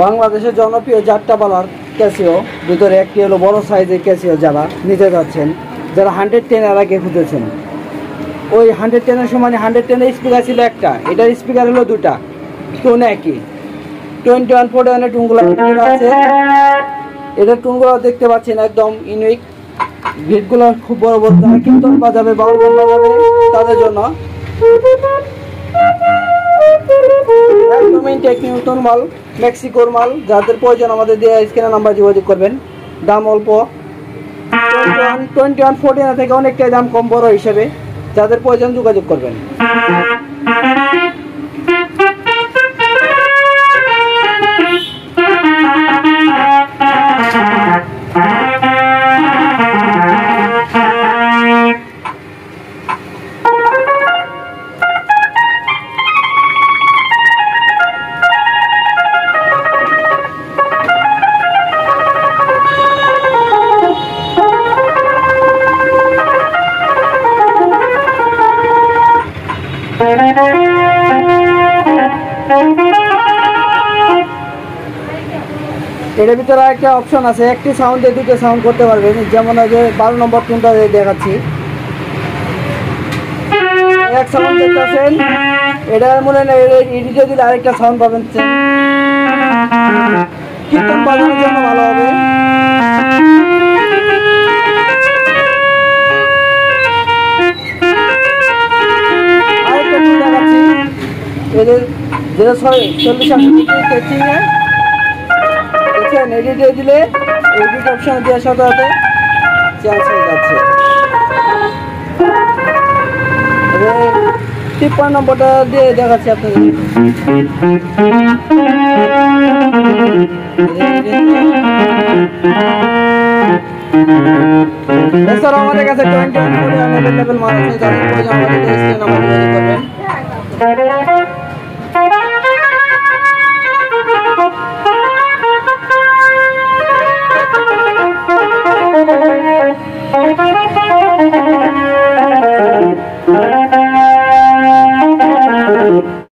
বাংলাদেশের জনপ্রিয় চারটা পালার ক্যাসিও ভিতরে একটি হলো বড় সাইজের ক্যাসিও, যারা নিতে যাচ্ছেন, যারা 110 এর আগে খুঁজেছেন। ওই 110-এর সমান 110-এর স্পিকার ছিল একটা, এটার স্পিকার হলো দুটা, টোন একই। 2141 এর টুনগুলো আছে, এটার টুনগুলো দেখতে পাচ্ছেন একদম ইউনিক। গিটগুলো খুব বড় বড়, যারা কীর্তন বাজাবে, বাউল বাজাবে তাদের জন্য একদমই টেকনিউটন মাল, মেক্সিকোর মাল। যাদের প্রয়োজন আমাদের দিয়ে স্ক্রিনে নাম্বার যোগাযোগ করবেন। দাম অল্প, 2114 থেকে অনেকটাই দাম কম বড় হিসেবে। যাদের প্রয়োজন যোগাযোগ করবেন। এর ভিতরে একটা অপশন আছে, একটি সাউন্ডে দুটো সাউন্ড করতে পারবেন। যেমন যে 12 নম্বর টুনটা দেখাচ্ছি, এক সাউন্ড দেখতেছেন, এটা মনে নেই এডিটে দিলে আরেকটা সাউন্ড পাবেন। কীর্তন বাজানোর জন্য ভালো হবে। আরেকটা টুন দেখাচ্ছি, এদের যেটা 40-80 এডিটে দিলে এডিট অপশন দেওয়ার সাথে সাথে চেঞ্জ হয়ে যাচ্ছে। 53 নম্বরটা দিয়ে দেখাচ্ছি আপনাদের। এছাড়াও আমাদের কাছে 21 অ্যাভেলেবেল মাল আছে, যাদের প্রয়োজন আমাদের স্ক্রিনে নাম্বার যোগাযোগ করবেন।